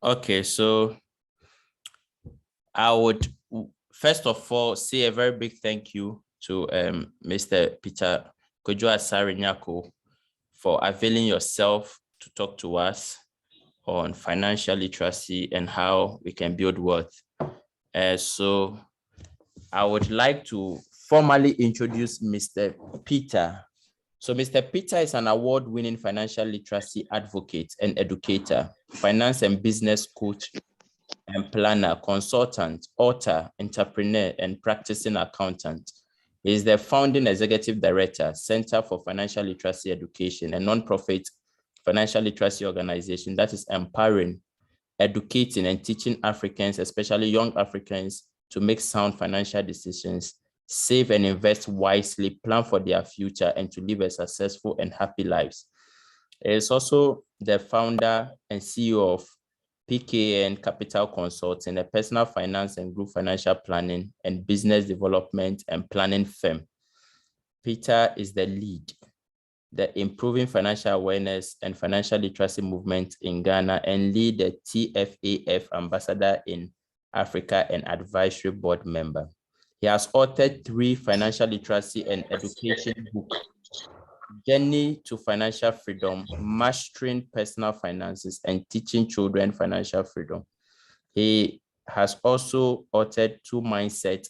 Okay, so I would first of all say a very big thank you to Mr. Peter Asare for availing yourself to talk to us on financial literacy and how we can build wealth. So I would like to formally introduce Mr. Peter. So Mr. Peter is an award-winning financial literacy advocate and educator, finance and business coach and planner, consultant, author, entrepreneur, and practicing accountant. He is the founding executive director, Center for Financial Literacy Education, a nonprofit financial literacy organization that is empowering, educating, and teaching Africans, especially young Africans, to make sound financial decisions, save and invest wisely, plan for their future, and to live a successful and happy lives. He is also the founder and CEO of PKN Capital Consulting, a personal finance and group financial planning and business development and planning firm. Peter is the lead, the Improving Financial Awareness and Financial Literacy Movement in Ghana, and lead the TFAF Ambassador in Africa and Advisory Board member. He has authored 3 financial literacy and education books: Journey to Financial Freedom, Mastering Personal Finances, and Teaching Children Financial Freedom. He has also authored 2 mindset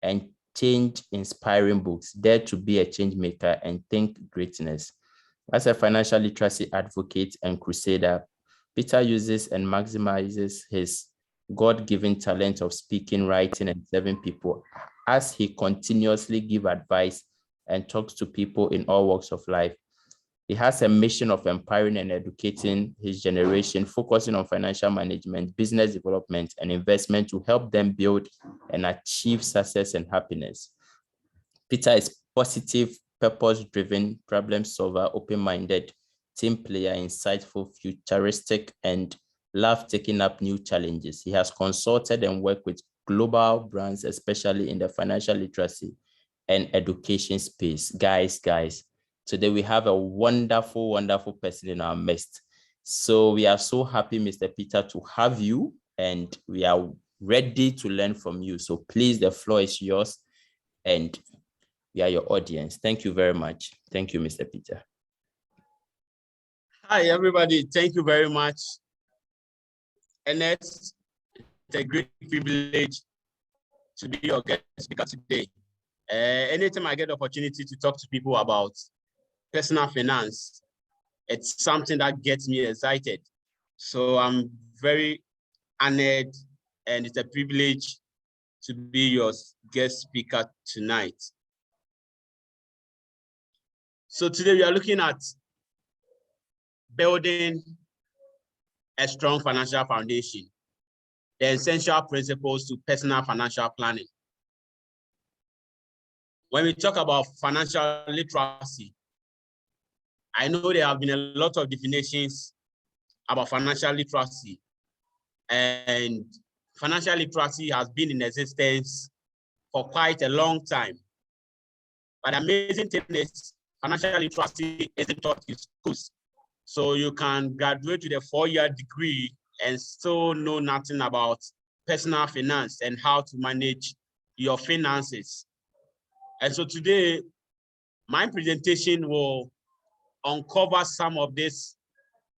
and change-inspiring books, Dare to be a Change Maker and Think Greatness. As a financial literacy advocate and crusader, Peter uses and maximizes his God-given talent of speaking, writing, and serving people as he continuously gives advice and talks to people in all walks of life. He has a mission of empowering and educating his generation, focusing on financial management, business development, and investment to help them build and achieve success and happiness. Peter is positive, purpose-driven, problem solver, open-minded, team player, insightful, futuristic, and love taking up new challenges. He has consulted and worked with global brands, especially in the financial literacy and education space. Guys, today we have a wonderful, wonderful person in our midst. So we are so happy, Mr. Peter, to have you, and we are ready to learn from you. So please, the floor is yours, and we are your audience. Thank you very much. Thank you, Mr. Peter. Hi, everybody. Thank you very much. And it's a great privilege to be your guest speaker today. Anytime I get the opportunity to talk to people about personal finance, it's something that gets me excited. So I'm very honored, and it's a privilege to be your guest speaker tonight. So today we are looking at building a strong financial foundation, the essential principles to personal financial planning. When we talk about financial literacy, I know there have been a lot of definitions about financial literacy, and financial literacy has been in existence for quite a long time. But the amazing thing is, financial literacy isn't taught in schools. So you can graduate with a 4-year degree and still know nothing about personal finance and how to manage your finances. And so today, my presentation will uncover some of these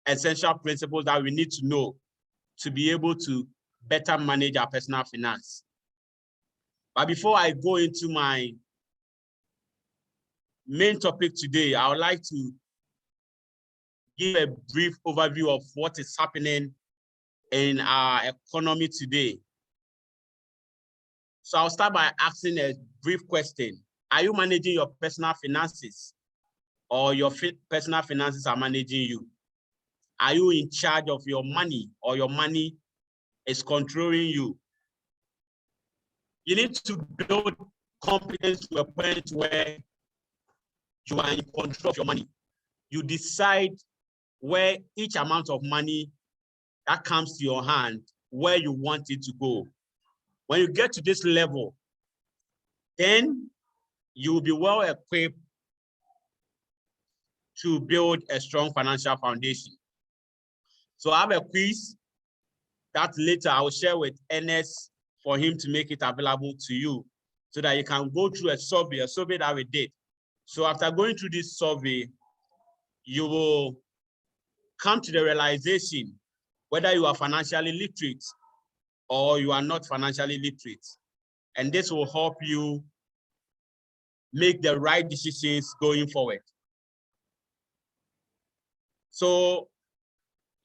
essential principles that we need to know to be able to better manage our personal finance. But before I go into my main topic today, I would like to give a brief overview of what is happening in our economy today. So I'll start by asking a brief question. Are you managing your personal finances, or your personal finances are managing you? Are you in charge of your money, or your money is controlling you? You need to build confidence to a point where you are in control of your money. You decide where each amount of money that comes to your hand, where you want it to go. When you get to this level, then you will be well equipped to build a strong financial foundation. So I have a quiz that later I will share with Ernest for him to make it available to you so that you can go through a survey that we did. So after going through this survey, you will come to the realization whether you are financially literate or you are not financially literate. And this will help you make the right decisions going forward. So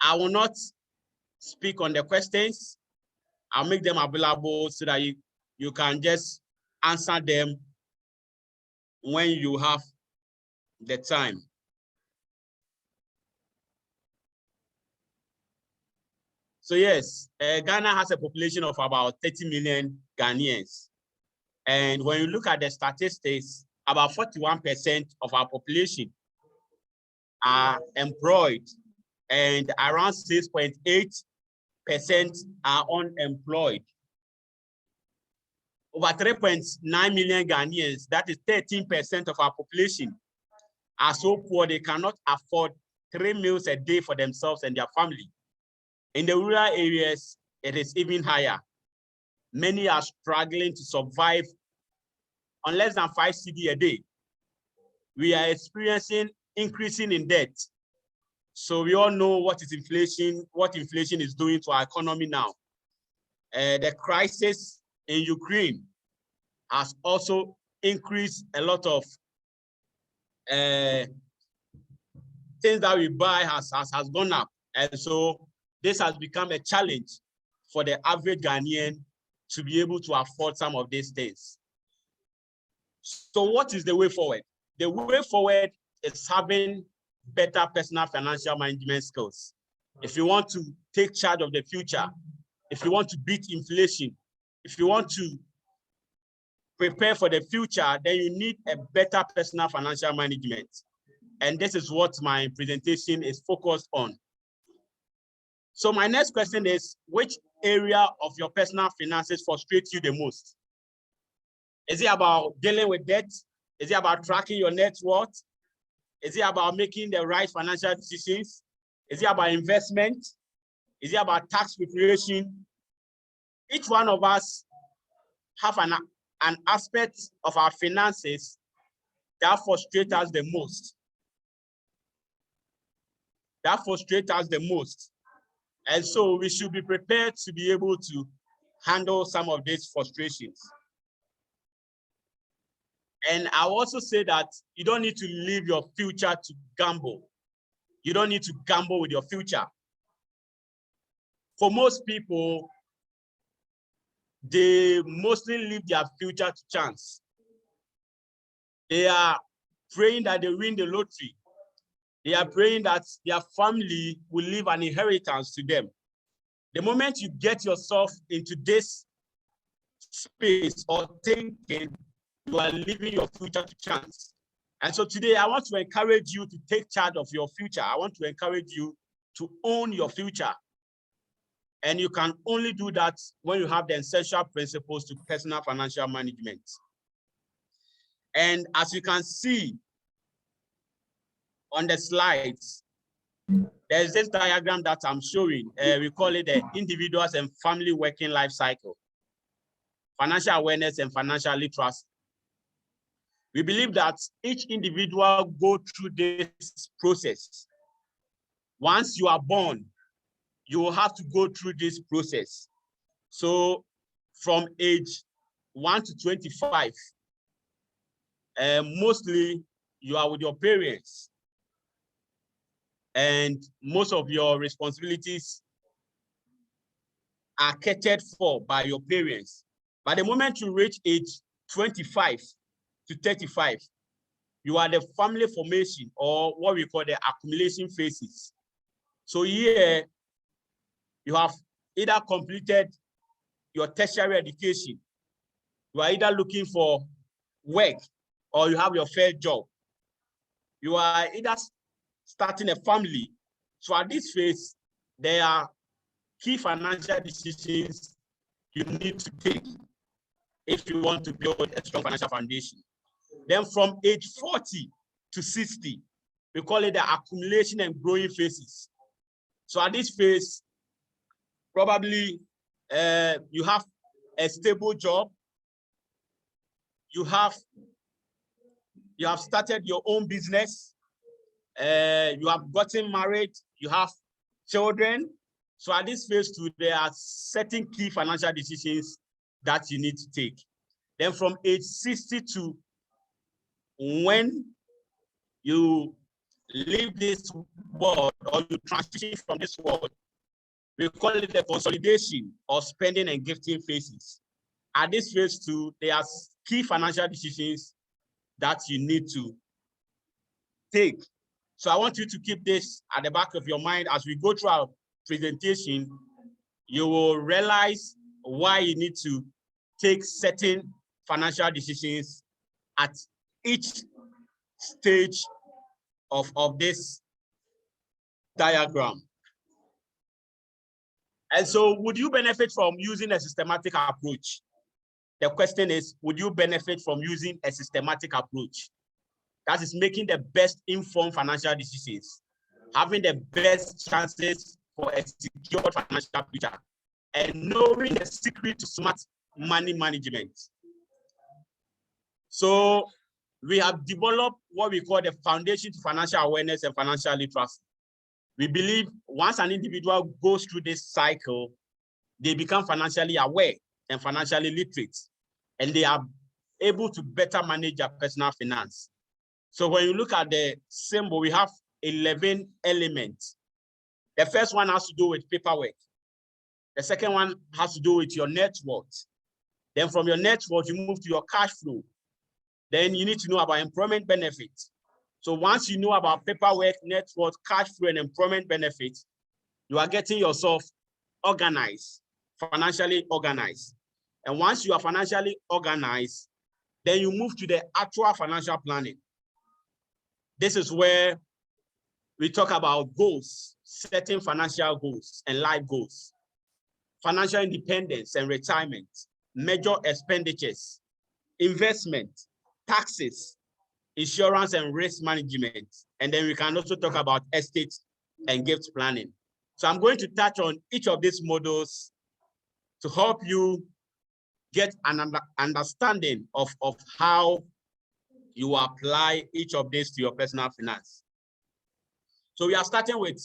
I will not speak on the questions. I'll make them available so that you can just answer them when you have the time. So yes, Ghana has a population of about 30 million Ghanaians. And when you look at the statistics, about 41% of our population are employed and around 6.8% are unemployed. Over 3.9 million Ghanaians, that is 13% of our population, are so poor they cannot afford 3 meals a day for themselves and their family. In the rural areas, it is even higher. Many are struggling to survive on less than 5 cedi a day. We are experiencing increasing in debt. So we all know what inflation is doing to our economy now. The crisis in Ukraine has also increased a lot of things that we buy has gone up. And so this has become a challenge for the average Ghanaian to be able to afford some of these things. So what is the way forward? The way forward is having better personal financial management skills. If you want to take charge of the future, if you want to beat inflation, if you want to prepare for the future, then you need a better personal financial management. And this is what my presentation is focused on. So my next question is, which area of your personal finances frustrates you the most? Is it about dealing with debt? Is it about tracking your net worth? Is it about making the right financial decisions? Is it about investment? Is it about tax preparation? Each one of us have an aspect of our finances that frustrates us the most. That frustrates us the most. And so we should be prepared to be able to handle some of these frustrations. And I also say that you don't need to leave your future to gamble. You don't need to gamble with your future. For most people, they mostly leave their future to chance. They are praying that they win the lottery. They are praying that their family will leave an inheritance to them. The moment you get yourself into this space or thinking, you are leaving your future to chance. And so today I want to encourage you to take charge of your future. I want to encourage you to own your future. And you can only do that when you have the essential principles to personal financial management. And as you can see on the slides, there's this diagram that I'm showing. We call it the individuals and family working life cycle, financial awareness and financial literacy. We believe that each individual go through this process. Once you are born, you will have to go through this process. So from age 1 to 25, mostly you are with your parents, and most of your responsibilities are catered for by your parents. By the moment you reach age 25 to 35, you are the family formation, or what we call the accumulation phases. So here, you have either completed your tertiary education, you are either looking for work, or you have your first job. You are either starting a family. So at this phase, there are key financial decisions you need to take if you want to build a strong financial foundation. Then from age 40 to 60, we call it the accumulation and growing phases. So at this phase, Probably you have a stable job. You have started your own business. You have gotten married. You have children. So at this phase 2, there are certain key financial decisions that you need to take. Then from age 60 to when you leave this world or you transition from this world, we call it the consolidation or spending and gifting phases. At this phase 2, there are key financial decisions that you need to take. So I want you to keep this at the back of your mind as we go through our presentation. You will realize why you need to take certain financial decisions at each stage of this diagram. And so, would you benefit from using a systematic approach? The question is, would you benefit from using a systematic approach? That is making the best informed financial decisions, having the best chances for a secure financial future, and knowing the secret to smart money management. So we have developed what we call the foundation to financial awareness and financial literacy. We believe once an individual goes through this cycle, they become financially aware and financially literate, and they are able to better manage their personal finance. So when you look at the symbol, we have 11 elements. The first one has to do with paperwork. The second one has to do with your net worth. Then from your net worth, you move to your cash flow. Then you need to know about employment benefits. So once you know about paperwork, net worth, cash flow, and employment benefits, you are getting yourself organized, financially organized. And once you are financially organized, then you move to the actual financial planning. This is where we talk about goals, setting financial goals and life goals, financial independence and retirement, major expenditures, investment, taxes, insurance and risk management. And then we can also talk about estate and gift planning. So I'm going to touch on each of these models to help you get an understanding of how you apply each of these to your personal finance. So we are starting with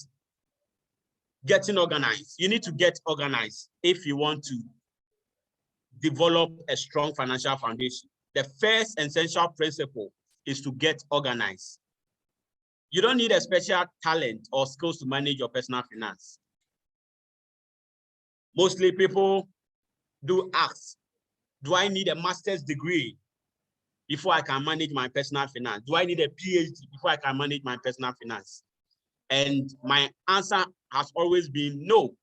getting organized. You need to get organized if you want to develop a strong financial foundation. The first essential principle is to get organized. You don't need a special talent or skills to manage your personal finance. Mostly people do ask, do I need a master's degree before I can manage my personal finance? Do I need a PhD before I can manage my personal finance? And my answer has always been no.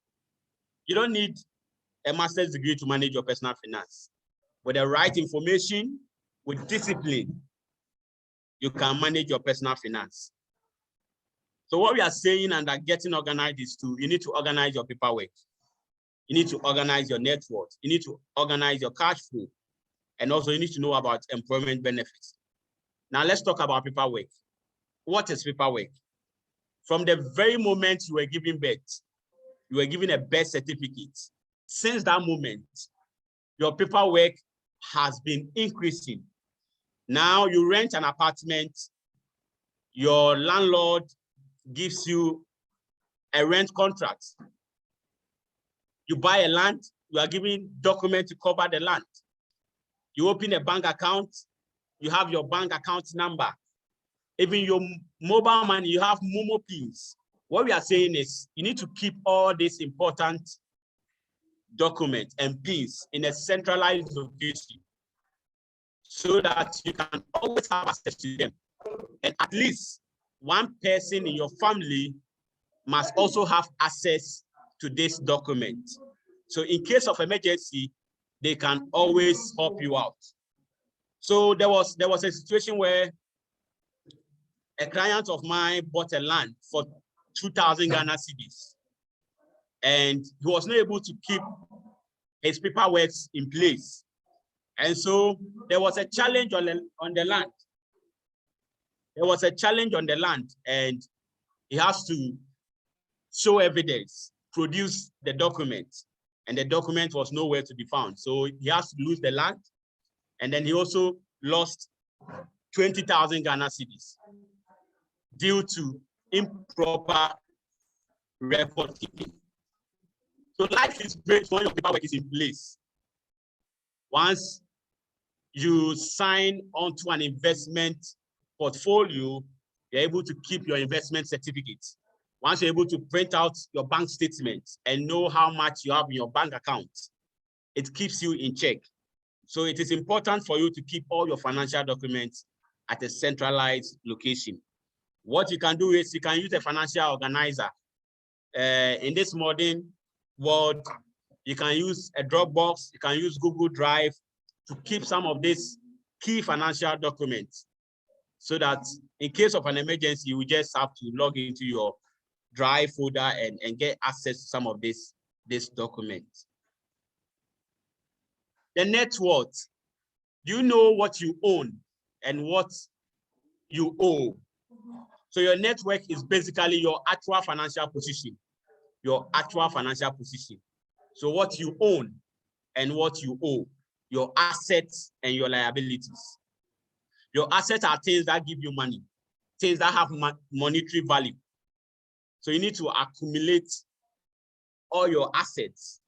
You don't need a master's degree to manage your personal finance. With the right information, with discipline, you can manage your personal finance. So what we are saying under getting organized is you need to organize your paperwork. You need to organize your net worth. You need to organize your cash flow. And also you need to know about employment benefits. Now let's talk about paperwork. What is paperwork? From the very moment you were given birth, you were given a birth certificate. Since that moment, your paperwork has been increasing. Now you rent an apartment, your landlord gives you a rent contract. You buy a land, you are given documents to cover the land. You open a bank account, you have your bank account number. Even your mobile money, you have Momo pins. What we are saying is you need to keep all these important documents and pins in a centralized location so that you can always have access to them. And at least one person in your family must also have access to this document. So in case of emergency, they can always help you out. So there was a situation where a client of mine bought a land for 2,000 Ghana cedis, and he was not able to keep his paperwork in place. And so there was a challenge on the land. There was a challenge on the land, and he has to show evidence produce the document, and the document was nowhere to be found. So he has to lose the land, and then he also lost 20,000 Ghana cedis due to improper record keeping. So life is great when your paperwork is in place. Once you sign onto an investment portfolio, you're able to keep your investment certificates. Once you're able to print out your bank statement and know how much you have in your bank account, it keeps you in check. So it is important for you to keep all your financial documents at a centralized location. What you can do is you can use a financial organizer. In this modern world, you can use a Dropbox, you can use Google Drive to keep some of these key financial documents, so that in case of an emergency, you will just have to log into your Drive folder and get access to some of these documents. The net worth. Do you know what you own and what you owe? So your net worth is basically your actual financial position. Your actual financial position. So what you own and what you owe, your assets and your liabilities. Your assets are things that give you money, things that have monetary value. So you need to accumulate all your assets.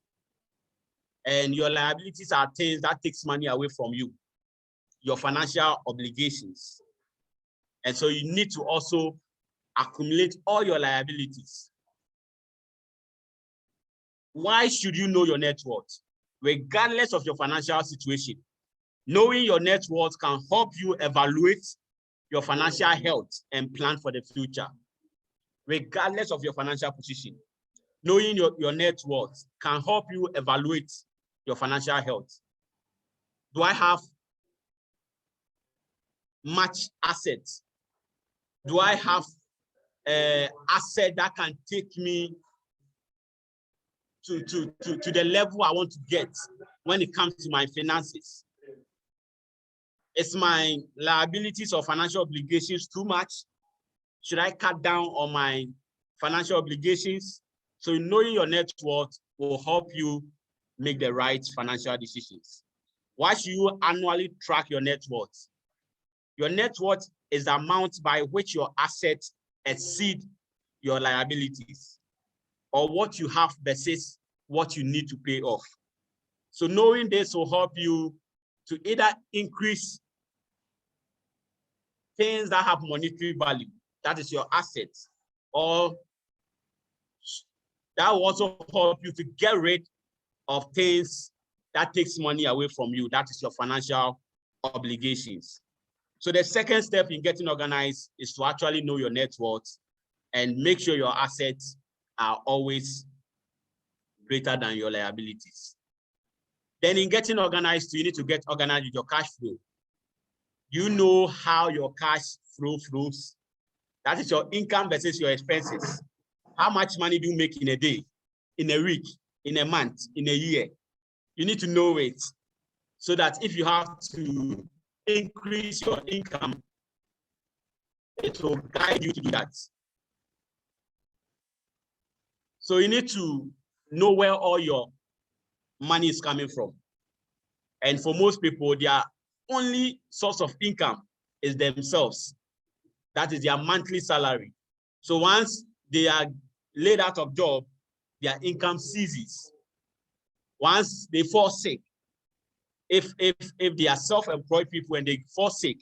And your liabilities are things that takes money away from you, your financial obligations. And so you need to also accumulate all your liabilities. Why should you know your net worth? Regardless of your financial situation, knowing your net worth can help you evaluate your financial health and plan for the future. Regardless of your financial position, knowing your net worth can help you evaluate your financial health. Do I have much assets? Do I have an asset that can take me to the level I want to get when it comes to my finances? Is my liabilities or financial obligations too much? Should I cut down on my financial obligations? So knowing your net worth will help you make the right financial decisions. Why should you annually track your net worth? Your net worth is the amount by which your assets exceed your liabilities, or what you have versus what you need to pay off. So knowing this will help you to either increase things that have monetary value, that is your assets, or that will also help you to get rid of things that takes money away from you, that is your financial obligations. So the second step in getting organized is to actually know your net worth and make sure your assets are always greater than your liabilities. Then in getting organized, you need to get organized with your cash flow. You know how your cash flow flows. That is your income versus your expenses. How much money do you make in a day, in a week, in a month, in a year? You need to know it, so that if you have to increase your income, it will guide you to do that. So you need to know where all your money is coming from. And for most people, their only source of income is themselves. That is their monthly salary. So once they are laid out of job, their income ceases. Once they fall sick, if they are self-employed people and they fall sick,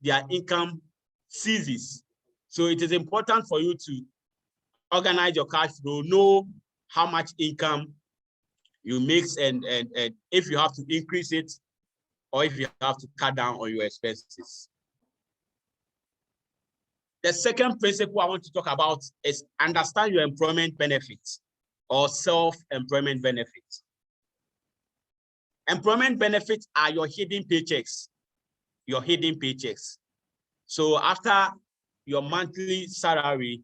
their income ceases. So it is important for you to organize your cash flow, know how much income you make, and if you have to increase it, or if you have to cut down on your expenses. The second principle I want to talk about is understand your employment benefits or self-employment benefits. Employment benefits are your hidden paychecks, So after your monthly salary,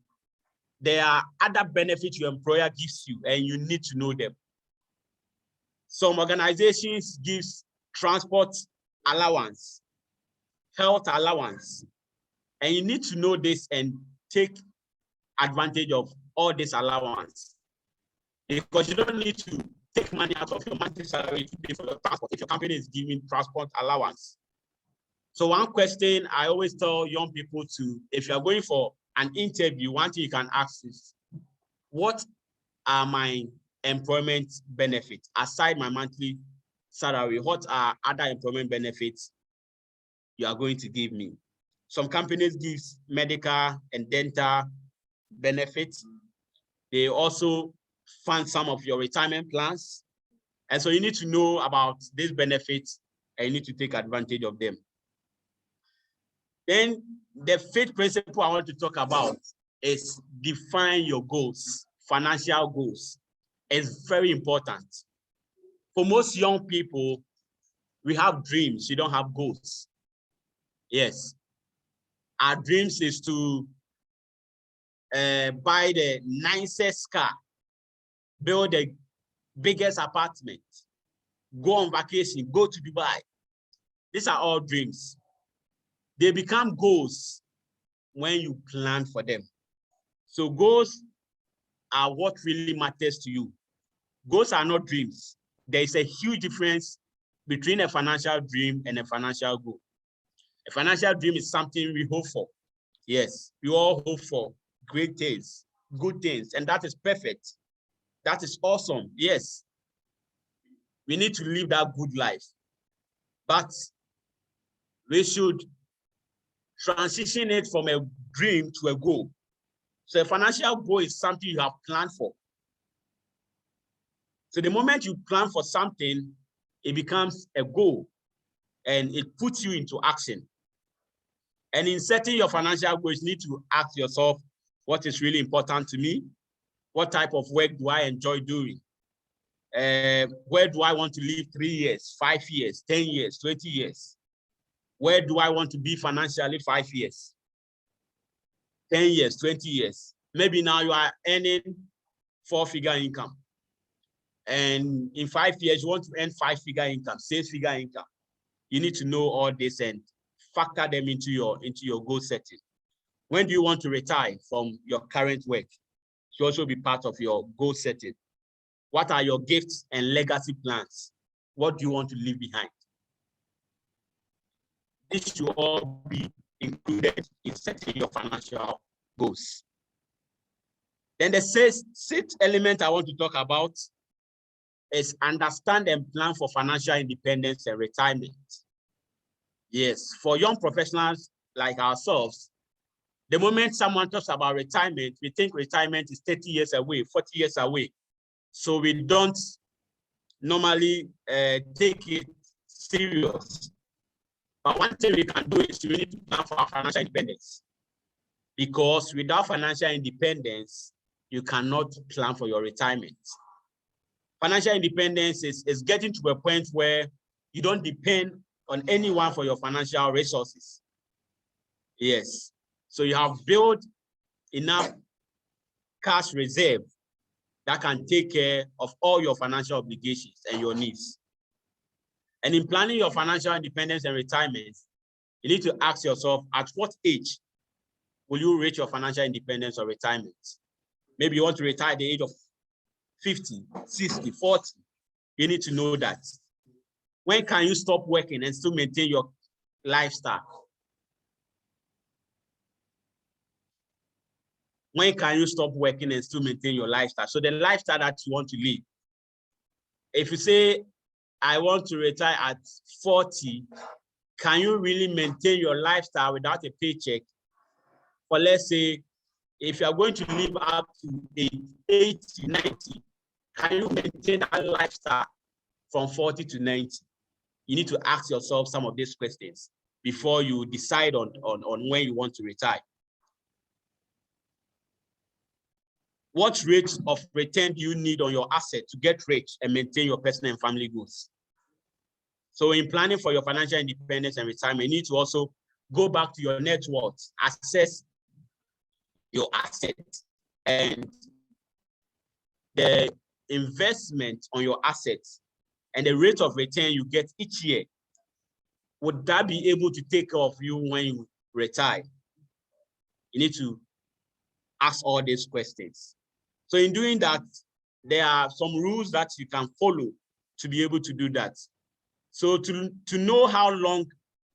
there are other benefits your employer gives you, and you need to know them. Some organizations give transport allowance, health allowance, and you need to know this and take advantage of all this allowance. because you don't need to take money out of your monthly salary to pay for your transport if your company is giving transport allowance. So one question I always tell young people if you're going for an interview, one thing you can ask is, what are my employment benefits aside my monthly salary? What are other employment benefits you are going to give me? Some companies give medical and dental benefits. They also fund some of your retirement plans. And so you need to know about these benefits and you need to take advantage of them. Then the fifth principle I want to talk about is define your goals, financial goals. It's very important. For most young people, we have dreams, you don't have goals. Yes. Our dreams is to buy the nicest car, build the biggest apartment, go on vacation, go to Dubai. These are all dreams. They become goals when you plan for them. So goals are what really matters to you. Goals are not dreams. There is a huge difference between a financial dream and a financial goal. A financial dream is something we hope for. Yes, we all hope for great things, good things, and that is perfect. That is awesome. Yes, we need to live that good life, but we should transition it from a dream to a goal. So a financial goal is something you have planned for. So the moment you plan for something, it becomes a goal and it puts you into action. And in setting your financial goals, you need to ask yourself, what is really important to me? What type of work do I enjoy doing? Where do I want to live 3 years, 5 years, 10 years, 20 years? Where do I want to be financially 5 years, 10 years, 20 years? Maybe now you are earning 4-figure income. And in 5 years, you want to earn 5-figure income, 6-figure income. You need to know all this and factor them into your goal setting. When do you want to retire from your current work? It should also be part of your goal setting. What are your gifts and legacy plans? What do you want to leave behind? This should all be included in setting your financial goals. Then the sixth element I want to talk about is understand and plan for financial independence and retirement. Yes, for young professionals like ourselves, the moment someone talks about retirement, we think retirement is 30 years away, 40 years away. So we don't normally take it serious. But one thing we can do is we need to plan for our financial independence. Because without financial independence, you cannot plan for your retirement. Financial independence is getting to a point where you don't depend on anyone for your financial resources. Yes. So you have built enough cash reserve that can take care of all your financial obligations and your needs. And in planning your financial independence and retirement, you need to ask yourself, at what age will you reach your financial independence or retirement? Maybe you want to retire at the age of 50, 60, 40. You need to know that. When can you stop working and still maintain your lifestyle? When can you stop working and still maintain your lifestyle? So the lifestyle that you want to live. If you say, I want to retire at 40, can you really maintain your lifestyle without a paycheck? For let's say, if you are going to live up to 80, 90, can you maintain that lifestyle from 40 to 90? You need to ask yourself some of these questions before you decide on when you want to retire. What rate of return do you need on your asset to get rich and maintain your personal and family goals? So in planning for your financial independence and retirement, you need to also go back to your net worth, assess your assets and the investment on your assets and the rate of return you get each year. Would that be able to take care of you when you retire? You need to ask all these questions. So in doing that, there are some rules that you can follow to be able to do that. So to know how long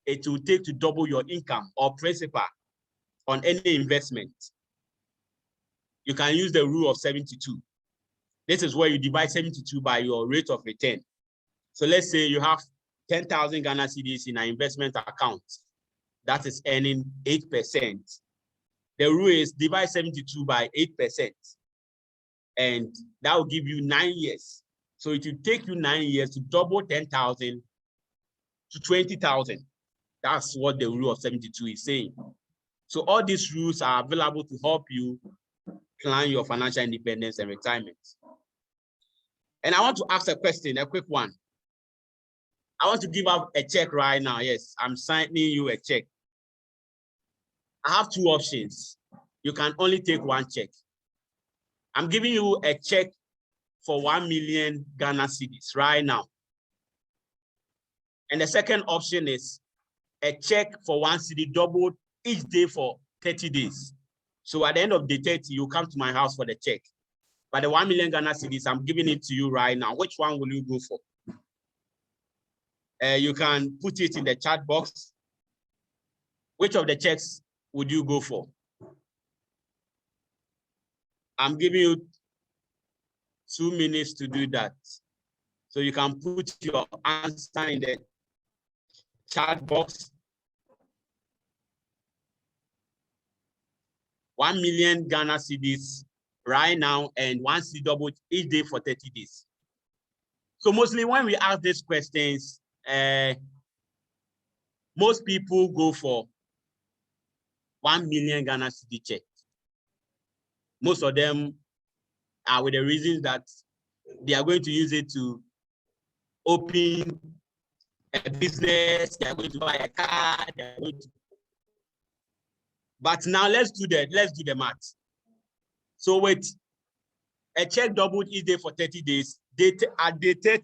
it will take to double your income or principal on any investment, you can use the rule of 72. This is where you divide 72 by your rate of return. So let's say you have 10,000 Ghana cedis in an investment account that is earning 8%. The rule is divide 72 by 8%, and that will give you 9 years. So it will take you 9 years to double 10,000 to 20,000. That's what the rule of 72 is saying. So all these rules are available to help you plan your financial independence and retirement. And I want to ask a question, a quick one. I want to give out a check right now. Yes, I'm signing you a check. I have two options. You can only take one check. I'm giving you a check for 1 million Ghana cedis right now. And the second option is a check for 1 cedi doubled each day for 30 days. So at the end of day 30, you come to my house for the check. But the 1 million Ghana cedis, I'm giving it to you right now. Which one will you go for? You can put it in the chat box. Which of the checks would you go for? I'm giving you 2 minutes to do that. So you can put your answer in the chat box. 1 million Ghana cedis right now, and 1 cedi doubled each day for 30 days. So mostly when we ask these questions, most people go for 1 million Ghana cedi check. Most of them are with the reasons that they are going to use it to open a business, they are going to buy a car, they are going to... But now let's do the math. So with a check doubled each day for 30 days, at day 30,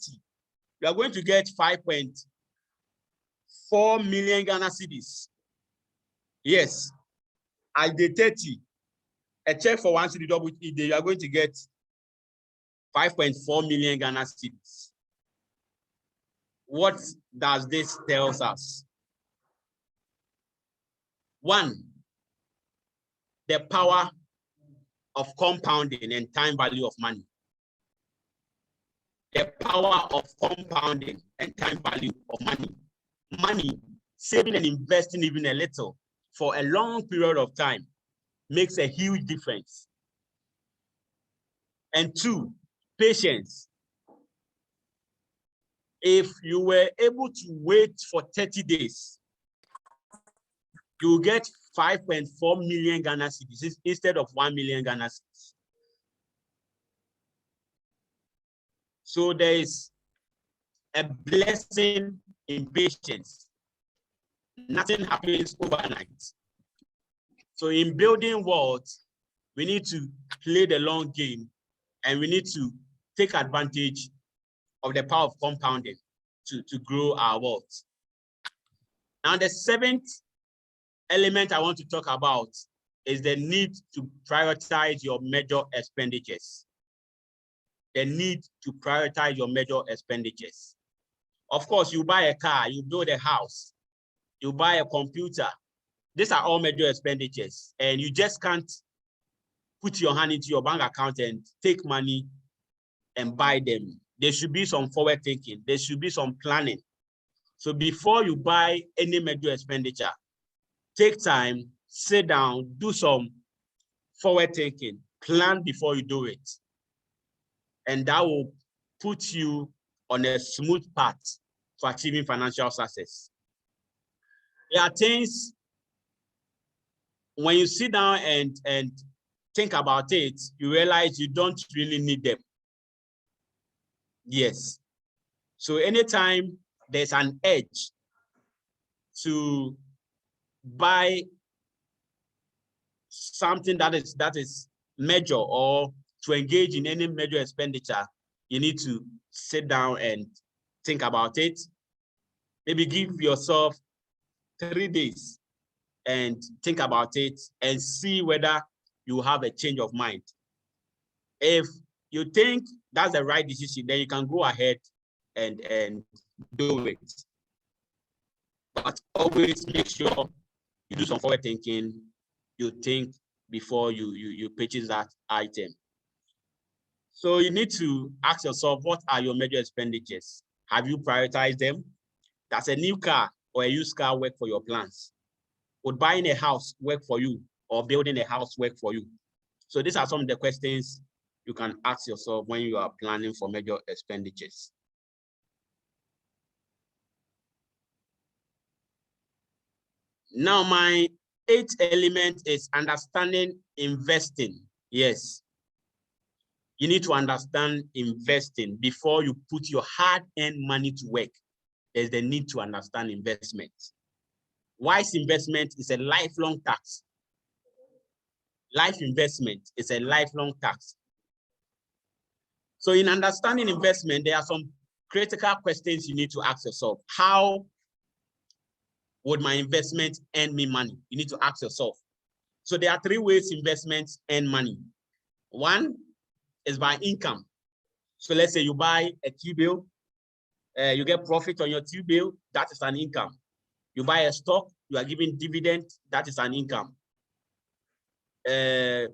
you are going to get 5.4 million Ghana cedis. Yes, at day 30, a check for 1 cedi doubled each day, you are going to get 5.4 million Ghana cedis. What does this tell us? One, the power of compounding and time value of money. The power of compounding and time value of money. Money, saving and investing even a little for a long period of time makes a huge difference. And two, patience. If you were able to wait for 30 days, you get 5.4 million Ghana cedis instead of 1 million Ghana cedis. So there is a blessing in patience. Nothing happens overnight. So in building wealth, we need to play the long game, and we need to take advantage of the power of compounding to grow our wealth. Now, the seventh element I want to talk about is the need to prioritize your major expenditures. The need to prioritize your major expenditures. Of course, you buy a car, you build a house, you buy a computer. These are all major expenditures, and you just can't put your hand into your bank account and take money and buy them. There should be some forward thinking. There should be some planning. So before you buy any major expenditure, take time, sit down, do some forward thinking, plan before you do it. And that will put you on a smooth path to achieving financial success. There are things, when you sit down and think about it, you realize you don't really need them. Yes. So anytime there's an edge to buy something that is major, or to engage in any major expenditure, you need to sit down and think about it. Maybe give yourself 3 days and think about it and see whether you have a change of mind. If you think that's the right decision, then you can go ahead and do it. But always make sure you do some forward thinking. You think before you purchase that item. So you need to ask yourself, what are your major expenditures? Have you prioritized them? Does a new car or a used car work for your plans? Would buying a house work for you, or building a house work for you? So these are some of the questions you can ask yourself when you are planning for major expenditures. Now, my 8th element is understanding investing. Yes. You need to understand investing before you put your hard-earned money to work. There's the need to understand investment. Wise investment is a lifelong task. Life investment is a lifelong task. So in understanding investment, there are some critical questions you need to ask yourself. How would my investment earn me money? You need to ask yourself. So there are 3 ways investments earn money. One is by income. So let's say you buy a T-bill, you get profit on your T-bill, that is an income. You buy a stock, you are giving dividend, that is an income. You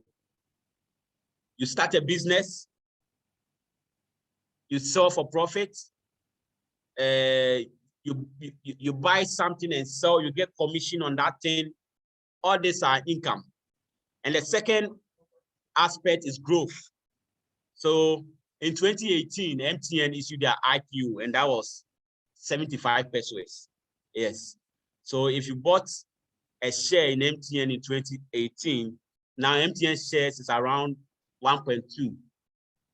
start a business, you sell for profit, you buy something and sell, you get commission on that thing. All these are income. And the second aspect is growth. So in 2018, MTN issued their IPO, and that was 75 pesos. Yes. So if you bought a share in MTN in 2018, now MTN shares is around 1.2.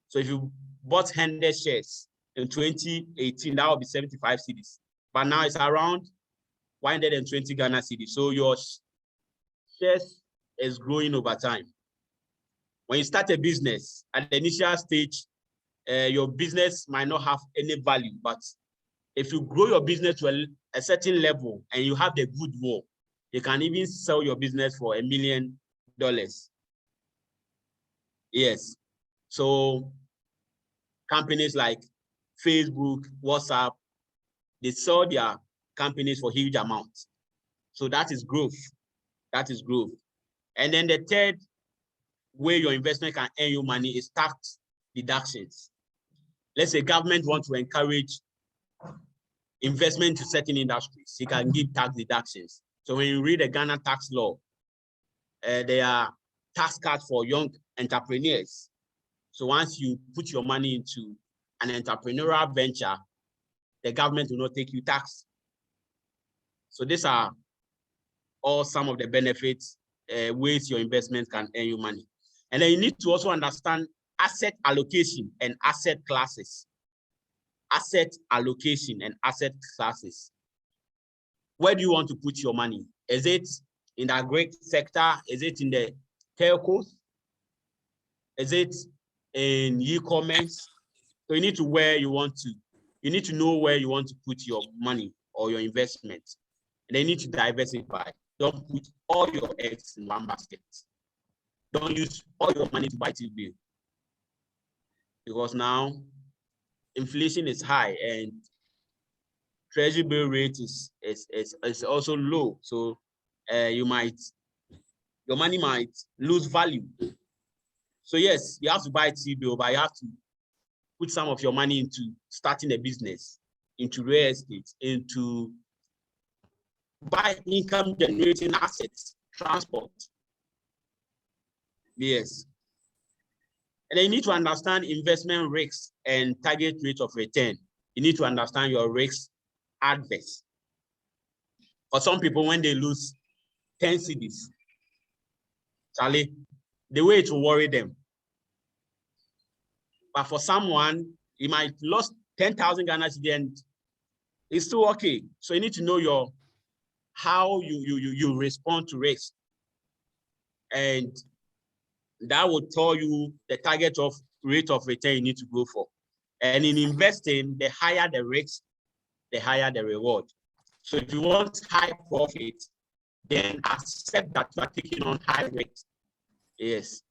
So if you bought 100 shares in 2018, that would be 75 cedis. But now it's around 120 Ghana cedis. So your shares is growing over time. When you start a business, at the initial stage, your business might not have any value, but if you grow your business to a certain level and you have the goodwill, you can even sell your business for $1 million. Yes. So companies like Facebook, WhatsApp, they sell their companies for huge amounts. So that is growth. That is growth. And then the third way your investment can earn you money is tax deductions. Let's say government wants to encourage investment to certain industries. You can give tax deductions. So when you read the Ghana tax law, there are tax cuts for young entrepreneurs. So once you put your money into an entrepreneurial venture, the government will not take you tax. So these are all some of the benefits, ways your investment can earn you money. And then you need to also understand asset allocation and asset classes. Asset allocation and asset classes. Where do you want to put your money? Is it in the agri sector? Is it in the telcos? Is it in e-commerce? So you need to know where you want to put your money or your investment. And they need to diversify. Don't put all your eggs in one basket. Don't use all your money to buy T-bill. Because now inflation is high and treasury bill rate is also low. So your money might lose value. So yes, you have to buy T-bill, but you have to put some of your money into starting a business, into real estate, into buy income generating assets, transport. Yes. And then you need to understand investment risks and target rate of return. You need to understand your risks adverse. For some people, when they lose 10 cedis, Charlie, the way it will worry them. But for someone, he might lose 10,000 Ghana cedis and it's still okay. So you need to know how you respond to risk. And that will tell you the target of rate of return you need to go for. And in investing, the higher the risk, the higher the reward. So if you want high profit, then accept that you are taking on high risk. Yes.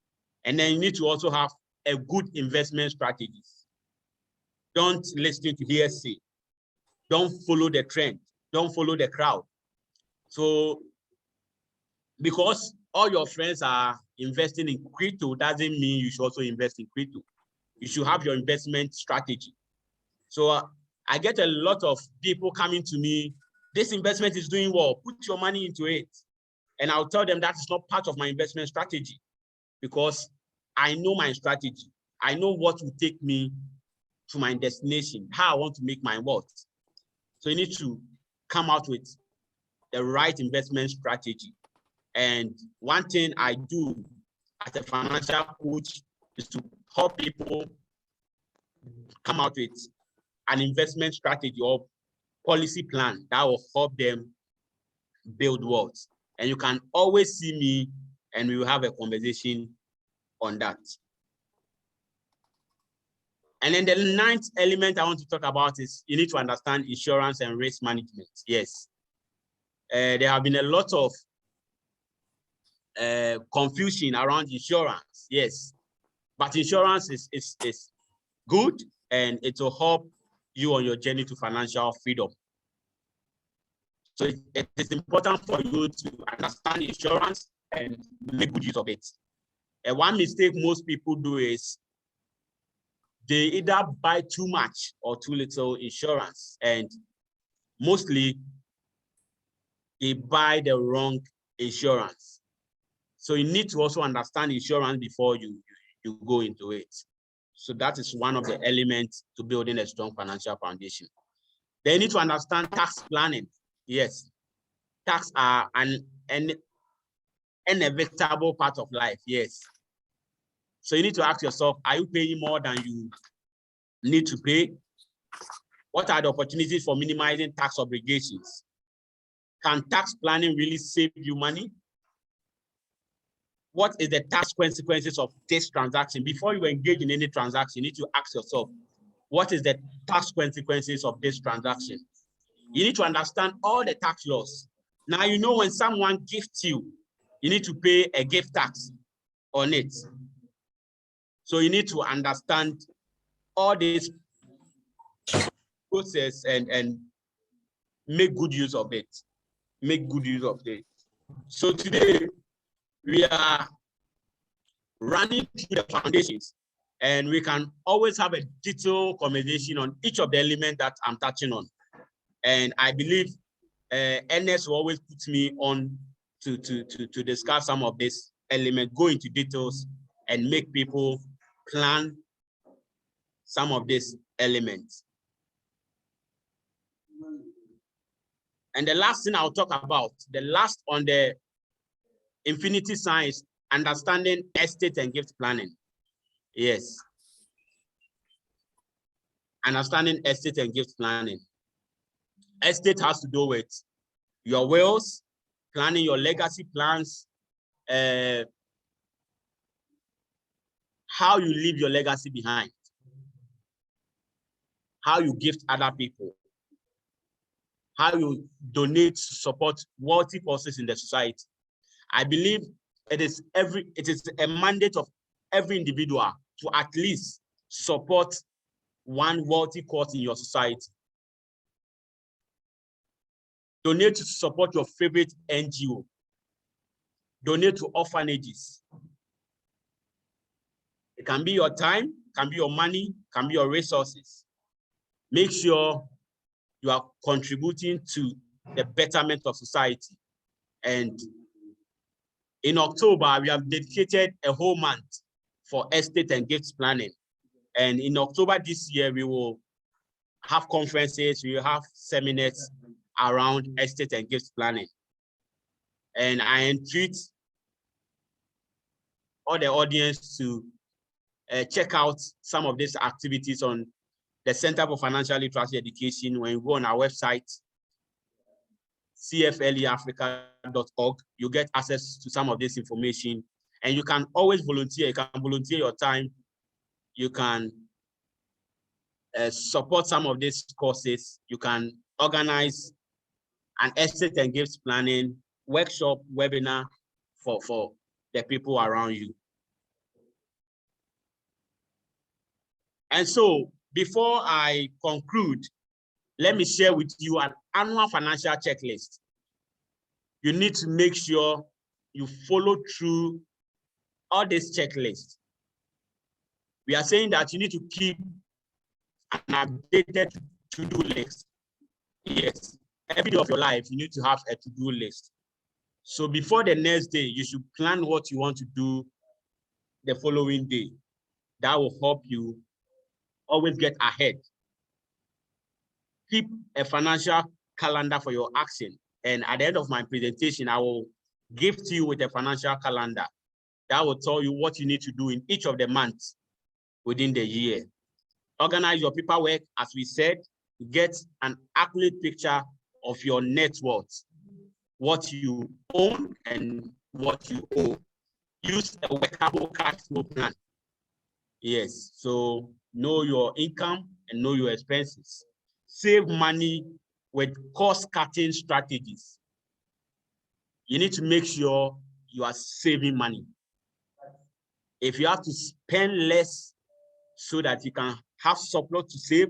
And then you need to also have a good investment strategy. Don't listen to hearsay. Don't follow the trend. Don't follow the crowd. So, because all your friends are investing in crypto doesn't mean you should also invest in crypto. You should have your investment strategy. So I get a lot of people coming to me, this investment is doing well, put your money into it. And I'll tell them that is not part of my investment strategy because I know my strategy. I know what will take me to my destination, how I want to make my wealth. So you need to come out with the right investment strategy. And one thing I do as a financial coach is to help people come out with an investment strategy or policy plan that will help them build wealth. And you can always see me and we will have a conversation on that. And then the ninth element I want to talk about is you need to understand insurance and risk management. Yes. There have been a lot of confusion around insurance. Yes. But insurance is good and it will help you on your journey to financial freedom. So it is important for you to understand insurance and make good use of it. And one mistake most people do is they either buy too much or too little insurance, and mostly they buy the wrong insurance. So you need to also understand insurance before you go into it. So that is one of the elements to building a strong financial foundation. They need to understand tax planning. Yes, tax are an inevitable part of life. Yes. So you need to ask yourself, are you paying more than you need to pay? What are the opportunities for minimizing tax obligations? Can tax planning really save you money? What is the tax consequences of this transaction? Before you engage in any transaction, you need to ask yourself, what is the tax consequences of this transaction? You need to understand all the tax laws. Now, you know when someone gifts you, you need to pay a gift tax on it. So you need to understand all this process and make good use of it. Make good use of it. So today, we are running through the foundations, and we can always have a detailed conversation on each of the elements that I'm touching on. And I believe Ernest will always put me on to discuss some of these elements, go into details, and make people plan some of these elements. And the last thing I'll talk about, the last on the infinity sign is understanding estate and gift planning. Yes. Understanding estate and gift planning. Estate has to do with your wills, planning your legacy plans, how you leave your legacy behind, how you gift other people, how you donate to support wealthy causes in the society. I believe it is a mandate of every individual to at least support one wealthy cause in your society. Donate to support your favorite NGO. Donate to orphanages. It can be your time, can be your money, can be your resources. Make sure you are contributing to the betterment of society. And in October, we have dedicated a whole month for estate and gifts planning. And in October this year, we will have conferences, we will have seminars around estate and gifts planning. And I entreat all the audience to check out some of these activities on the Center for Financial Literacy Education. When you go on our website, cfleafrica.org, you get access to some of this information, and you can always volunteer. You can volunteer your time. You can support some of these courses. You can organize an estate and gifts planning workshop webinar for the people around you. And so before I conclude, let me share with you an annual financial checklist. You need to make sure you follow through all this checklist. We are saying that you need to keep an updated to-do list. Yes, every day of your life, you need to have a to-do list. So before the next day, you should plan what you want to do the following day. That will help you always get ahead. Keep a financial calendar for your action. And at the end of my presentation, I will gift you with a financial calendar that will tell you what you need to do in each of the months within the year. Organize your paperwork, as we said, to get an accurate picture of your net worth, what you own and what you owe. Use a workable cash flow plan. Yes, so know your income and know your expenses. Save money with cost-cutting strategies. You need to make sure you are saving money. If you have to spend less so that you can have surplus to save,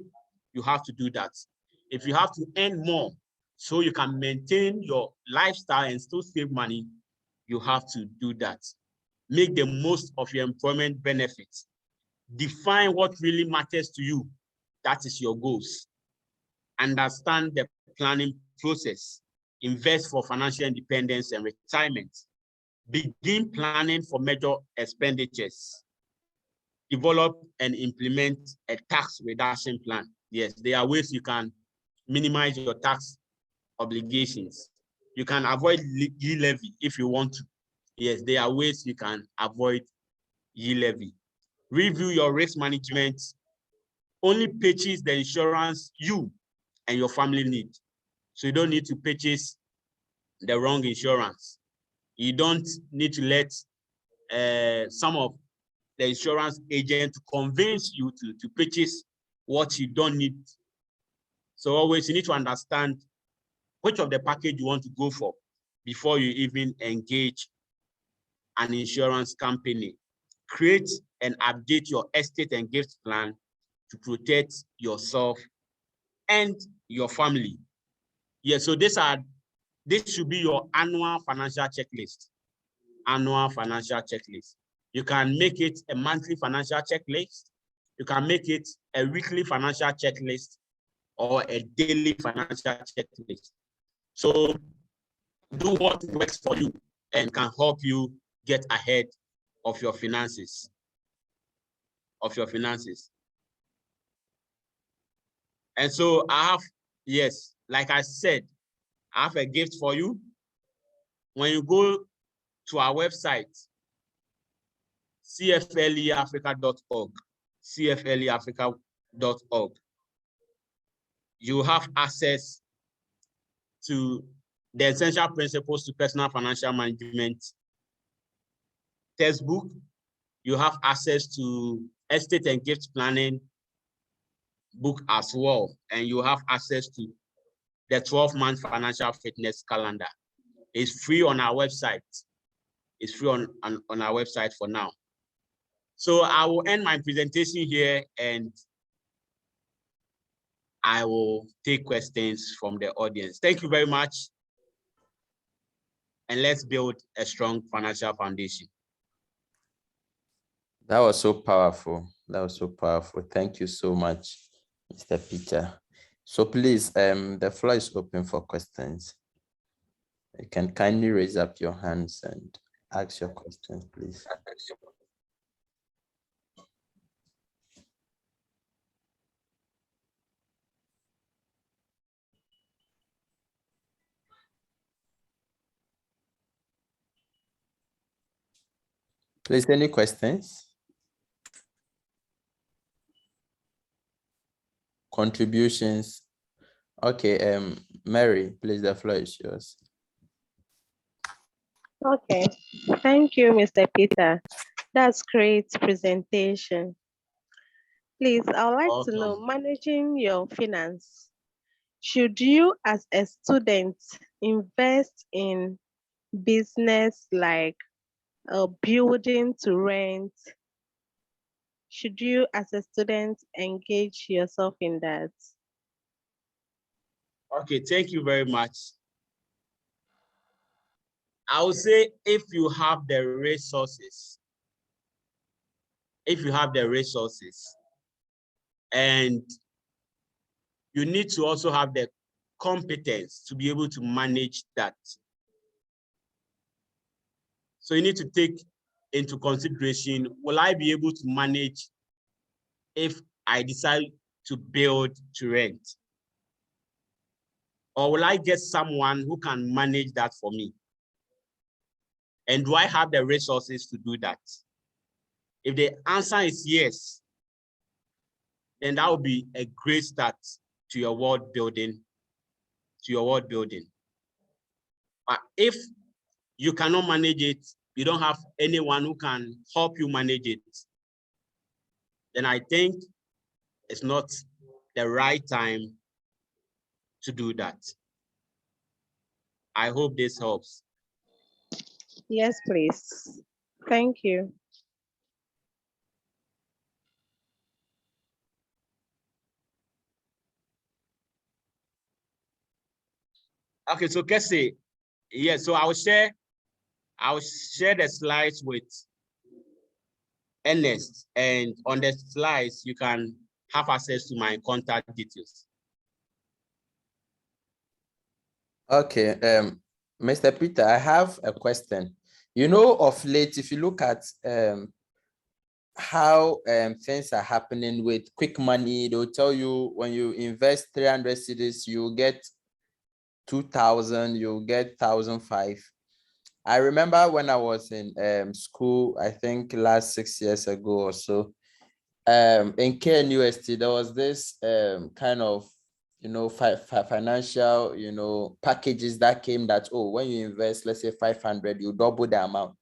you have to do that. If you have to earn more so you can maintain your lifestyle and still save money, you have to do that. Make the most of your employment benefits. Define what really matters to you. That is your goals. Understand the planning process. Invest for financial independence and retirement. Begin planning for major expenditures. Develop and implement a tax reduction plan. Yes, there are ways you can minimize your tax obligations. You can avoid yield levy if you want to. Yes, there are ways you can avoid yield levy. Review your risk management. Only purchase the insurance you and your family need. So you don't need to purchase the wrong insurance. You don't need to let some of the insurance agent convince you to purchase what you don't need. So always you need to understand which of the package you want to go for before you even engage an insurance company. Create and update your estate and gift plan to protect yourself and your family. Yeah, so this should be your annual financial checklist. Annual financial checklist. You can make it a monthly financial checklist. You can make it a weekly financial checklist or a daily financial checklist. So do what works for you and can help you get ahead of your finances. And so I have, yes, like I said, I have a gift for you. When you go to our website, cfleafrica.org, cfleafrica.org, you have access to the Essential Principles to Personal Financial Management textbook. You have access to Estate and Gift Planning book as well. And you have access to the 12-month financial fitness calendar. It's free on our website. It's free on our website for now. So I will end my presentation here and I will take questions from the audience. Thank you very much. And let's build a strong financial foundation. That was so powerful. Thank you so much, Mr. Peter. So please, the floor is open for questions. You can kindly raise up your hands and ask your questions, please. Please, any questions? Contributions? Okay, Mary, please, the floor is yours. Okay, thank you, Mr. Peter. That's great presentation. Please, I would like to know, managing your finance, should you as a student invest in business like a building to rent? should you as a student engage yourself in that? Okay, thank you very much. I would say if you have the resources, and you need to also have the competence to be able to manage that. So you need to take into consideration, will I be able to manage if I decide to build to rent? Or will I get someone who can manage that for me? And do I have the resources to do that? If the answer is yes, then that would be a great start to your world building, But if you cannot manage it, you don't have anyone who can help you manage it, then I think it's not the right time to do that. I hope this helps. Yes, please. Thank you. Okay, so Kessie, yes, so I will share the slides with Ernest, and on the slides, you can have access to my contact details. Okay, Mr. Peter, I have a question. You know, of late, if you look at how things are happening with quick money, they'll tell you when you invest 300 cedis, you get 2,000, you'll get 1,005. I remember when I was in school, I think last 6 years ago or so, in KNUST, there was this kind of, financial, packages that came that, oh, when you invest, let's say 500, you double the amount.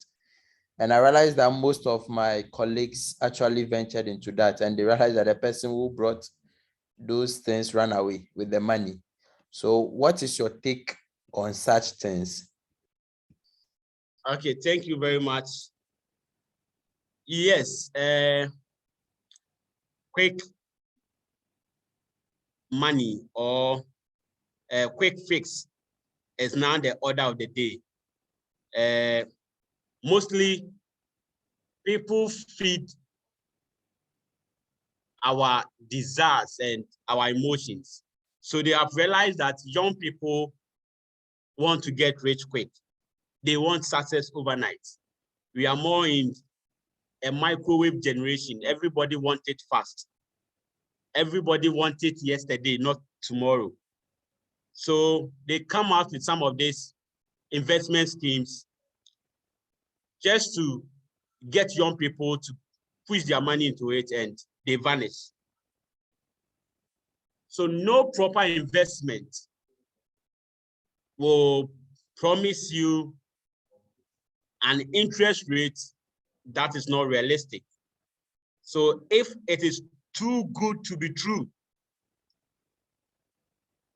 And I realized that most of my colleagues actually ventured into that, and they realized that the person who brought those things ran away with the money. So what is your take on such things? Okay, thank you very much. Yes, quick money or quick fix is now the order of the day. Mostly people feed our desires and our emotions. So they have realized that young people want to get rich quick. They want success overnight. We are more in a microwave generation. Everybody wants it fast. Everybody wants it yesterday, not tomorrow. So they come out with some of these investment schemes just to get young people to push their money into it, and they vanish. So no proper investment will promise you an interest rate that is not realistic. So if it is too good to be true,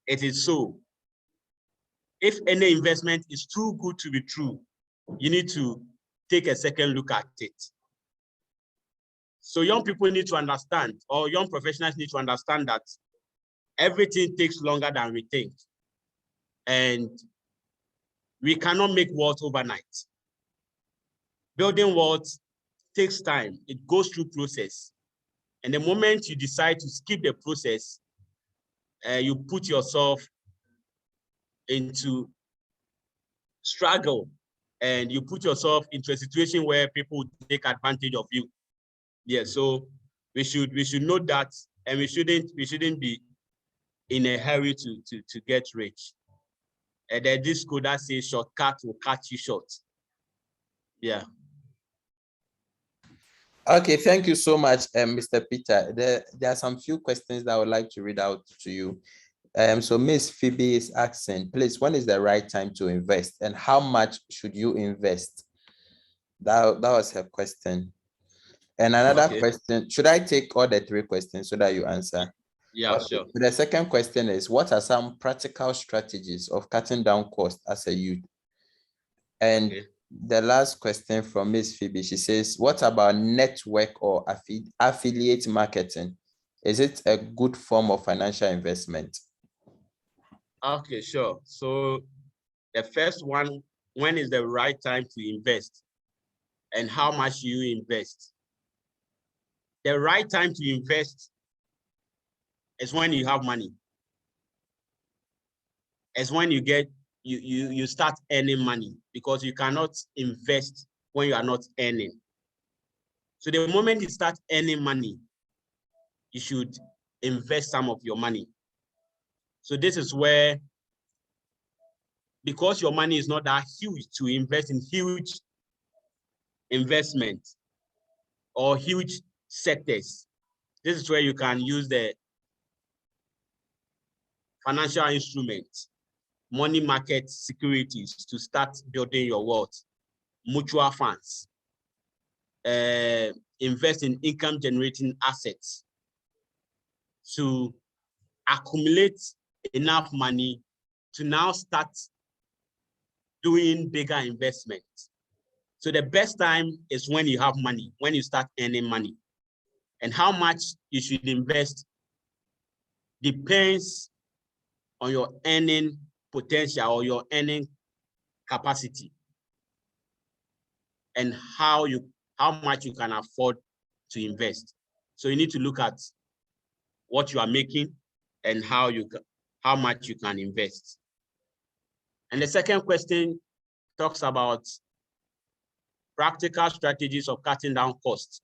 it is so. If any investment is too good to be true, you need to take a second look at it. So young people need to understand, or young professionals need to understand, that everything takes longer than we think. And we cannot make wealth overnight. Building wealth takes time. It goes through process. And the moment you decide to skip the process, you put yourself into struggle, and you put yourself into a situation where people take advantage of you. Yeah, so we should note that, and we shouldn't be in a hurry to get rich. And there's this code that says shortcut will cut you short. Yeah. Okay, thank you so much, Mr. Peter. There are some few questions that I would like to read out to you. So Miss Phoebe is asking, please, when is the right time to invest, and how much should you invest? That was her question. And another question, should I take all the three questions so that you answer? Yeah, okay, sure. The second question is, what are some practical strategies of cutting down costs as a youth? And the last question from Miss Phoebe. She says, what about network or affiliate marketing? Is it a good form of financial investment? Okay, sure. So the first one, when is the right time to invest and how much you invest? The right time to invest is when you have money. It's when you start earning money, because you cannot invest when you are not earning. So the moment you start earning money, you should invest some of your money. So this is where, because your money is not that huge to invest in huge investment or huge sectors, this is where you can use the financial instruments, money market securities to start building your wealth, mutual funds, invest in income generating assets to accumulate enough money to now start doing bigger investments. So the best time is when you have money, when you start earning money. And how much you should invest depends on your earning potential or your earning capacity, and how much you can afford to invest. So you need to look at what you are making and how much you can invest. And the second question talks about practical strategies of cutting down costs.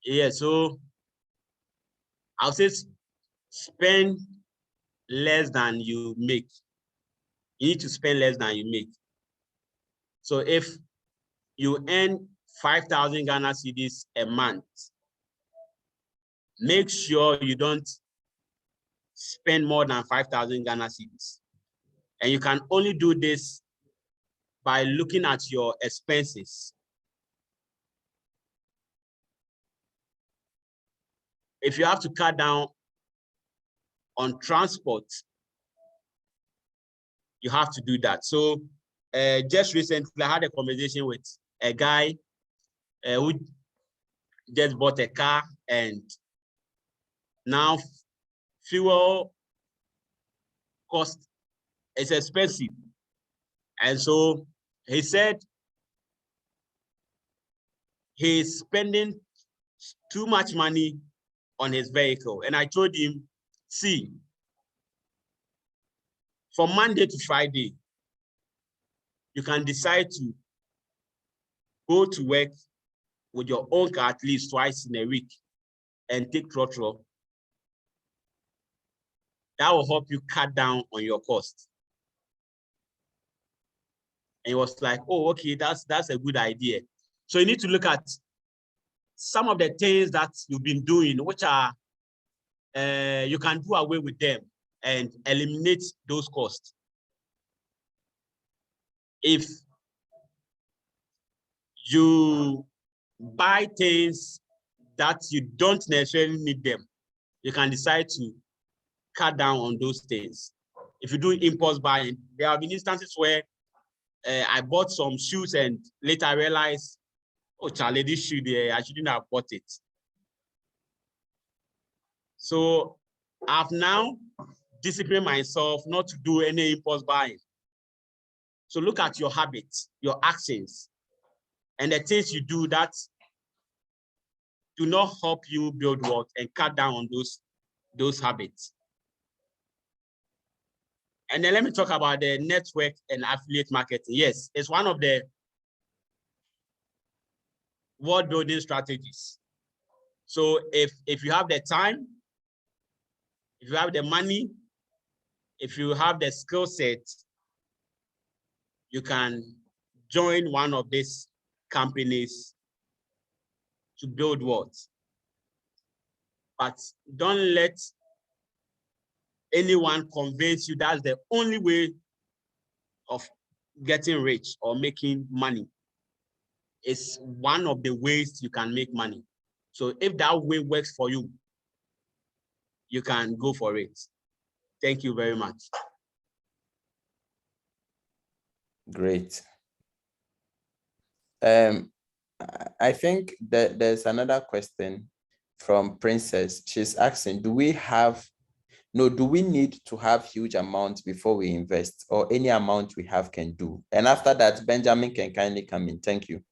Yeah, so I'll say spend less than you make. You need to spend less than you make. So if you earn 5,000 Ghana cedis a month, make sure you don't spend more than 5,000 Ghana cedis. And you can only do this by looking at your expenses. If you have to cut down on transport, you have to do that. So just recently, I had a conversation with a guy who just bought a car, and now fuel cost is expensive. And so he said he's spending too much money on his vehicle. And I told him, see, from Monday to Friday, you can decide to go to work with your own car at least twice in a week and take throttle. That will help you cut down on your costs. And he was like, oh, okay, that's a good idea. So you need to look at some of the things that you've been doing, which are, you can do away with them and eliminate those costs. If you buy things that you don't necessarily need them, you can decide to cut down on those things. If you do impulse buying, there have been instances where I bought some shoes and later I realized, oh, Charlie, this shoe there, I shouldn't have bought it. So I've now disciplined myself not to do any impulse buying. So look at your habits, your actions, and the things you do that do not help you build wealth, and cut down on those habits. And then let me talk about the network and affiliate marketing. Yes, it's one of the world building strategies. So if you have the time, if you have the money, if you have the skill set, you can join one of these companies to build wealth. But don't let anyone convince you that's the only way of getting rich or making money. It's one of the ways you can make money. So if that way works for you, you can go for it. Thank you very much. Great. I think that there's another question from Princess. She's asking, do we need to have huge amounts before we invest, or any amount we have can do? And after that, Benjamin can kindly come in. Thank you.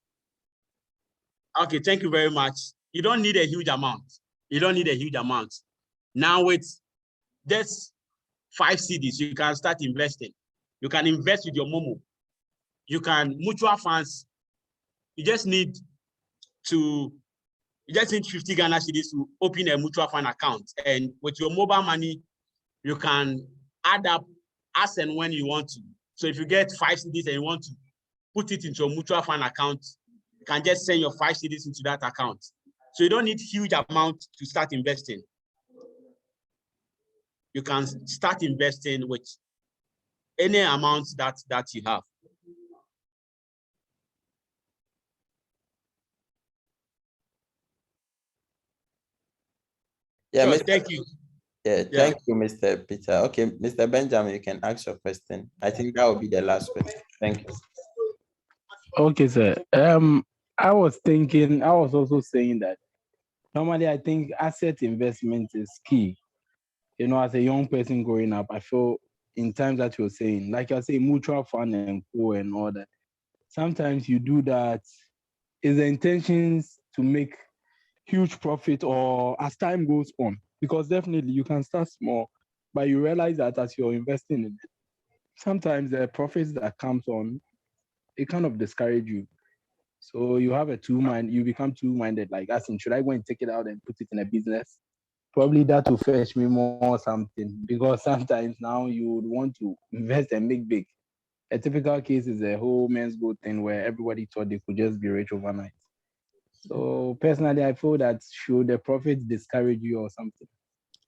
Okay, thank you very much. You don't need a huge amount. You don't need a huge amount. Now with just 5 CDs, you can start investing. You can invest with your Momo. You can mutual funds. You just need 50 Ghana cedis to open a mutual fund account. And with your mobile money, you can add up as and when you want to. So if you get 5 CDs and you want to put it into a mutual fund account, you can just send your 5 CDs into that account. So you don't need huge amount to start investing. You can start investing with any amount that you have. Yeah, sure, thank you. Yeah, thank you, Mr. Peter. Okay, Mr. Benjamin, you can ask your question. I think that will be the last question. Thank you. Okay, sir. I was also saying that normally I think asset investment is key. You know, as a young person growing up, I feel in times that you're saying, like I say, mutual fund and co and all that. Sometimes you do that. Is the intentions to make huge profit or as time goes on? Because definitely you can start small, but you realize that as you're investing in it, sometimes the profits that comes on, it kind of discourage you. So you have you become two-minded, like asking, should I go and take it out and put it in a business? Probably that will fetch me more something, because sometimes now you would want to invest and make big. A typical case is a whole men's gold thing where everybody thought they could just be rich overnight. So personally, I feel that should the profits discourage you or something,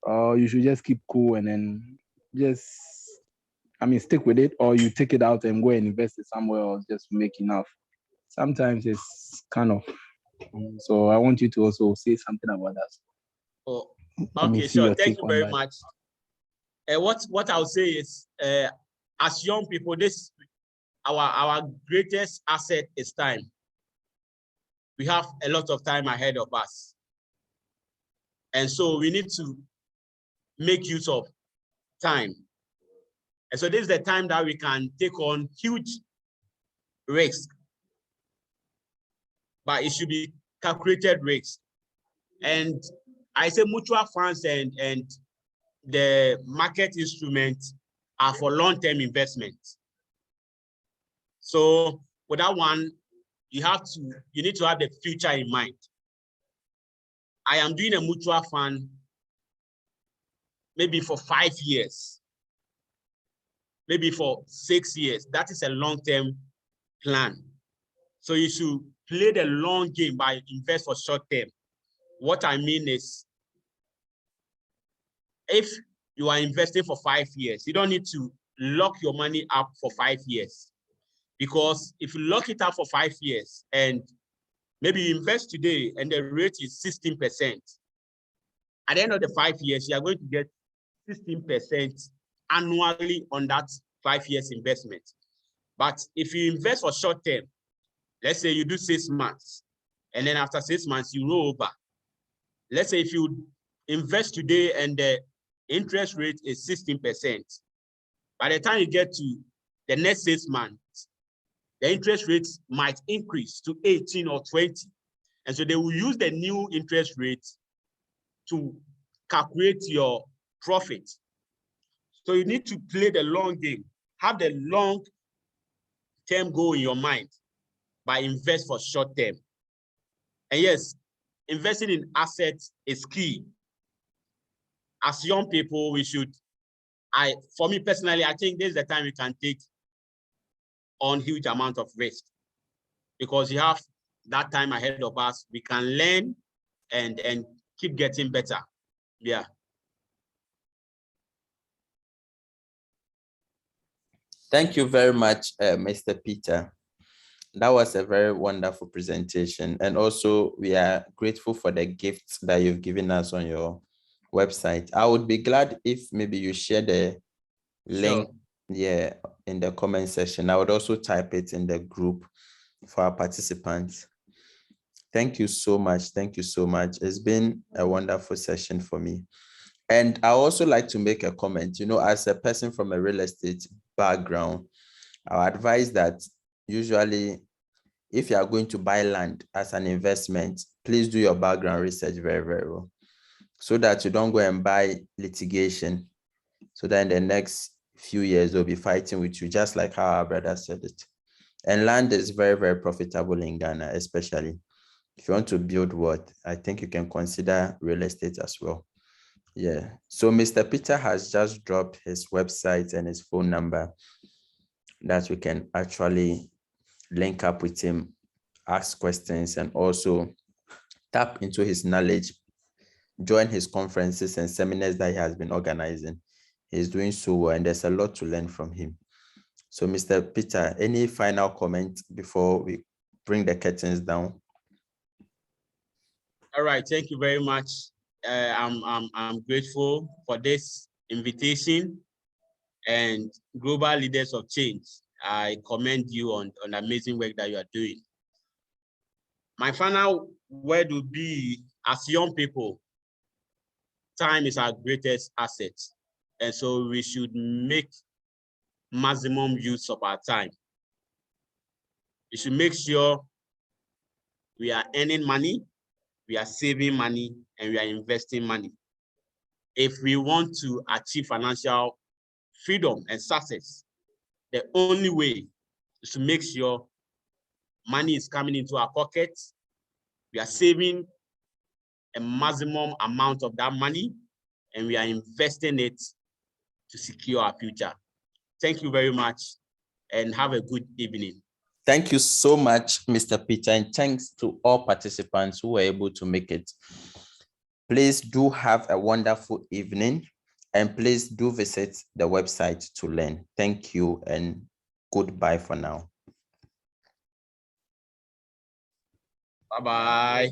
or you should just keep cool and then stick with it, or you take it out and go and invest it somewhere else just to make enough. Sometimes it's kind of, so I want you to also say something about that. Oh, okay, sure. Thank you very much. What I'll say is, as young people, our greatest asset is time. We have a lot of time ahead of us. And so we need to make use of time. And so this is the time that we can take on huge risk, but it should be calculated risk. And I say mutual funds and the market instruments are for long-term investment. So with that one, you need to have the future in mind. I am doing a mutual fund maybe for 5 years, maybe for 6 years. That is a long-term plan. So you should play the long game by invest for short term. What I mean is, if you are investing for 5 years, you don't need to lock your money up for 5 years. Because if you lock it up for 5 years and maybe you invest today and the rate is 16%, at the end of the 5 years, you are going to get 16% annually on that 5 years investment. But if you invest for short term, let's say you do 6 months, and then after 6 months, you roll over. Let's say if you invest today and the interest rate is 16%, by the time you get to the next 6 months, the interest rates might increase to 18 or 20. And so they will use the new interest rate to calculate your profit. So you need to play the long game, have the long-term goal in your mind by invest for short term. And yes, investing in assets is key. As young people, for me personally, I think this is the time we can take on huge amount of risk, because you have that time ahead of us. We can learn and keep getting better. Yeah. Thank you very much, Mr. Peter. That was a very wonderful presentation. And also, we are grateful for the gifts that you've given us on your website. I would be glad if maybe you share the link, Sure. yeah, in the comment section. I would also type it in the group for our participants. Thank you so much. Thank you so much. It's been a wonderful session for me. And I also like to make a comment, as a person from a real estate background, I advise that usually if you are going to buy land as an investment, please do your background research very, very well, so that you don't go and buy litigation, so that in the next few years, they'll be fighting with you, just like how our brother said it. And land is very, very profitable in Ghana, especially if you want to build what, I think you can consider real estate as well. Yeah. So Mr. Peter has just dropped his website and his phone number that we can actually link up with him, ask questions, and also tap into his knowledge, join his conferences and seminars that he has been organizing. He's doing so well, and there's a lot to learn from him. So Mr. Peter, any final comment before we bring the curtains down? All right, thank you very much. I'm grateful for this invitation, and Global Leaders of Change, I commend you on the amazing work that you are doing. My final word would be, as young people, time is our greatest asset. And so we should make maximum use of our time. We should make sure we are earning money, we are saving money, and we are investing money. If we want to achieve financial freedom and success, the only way is to make sure money is coming into our pockets, we are saving a maximum amount of that money, and we are investing it to secure our future. Thank you very much, and have a good evening. Thank you so much, Mr. Peter, and thanks to all participants who were able to make it. Please do have a wonderful evening, and please do visit the website to learn. Thank you, and goodbye for now. Bye-bye.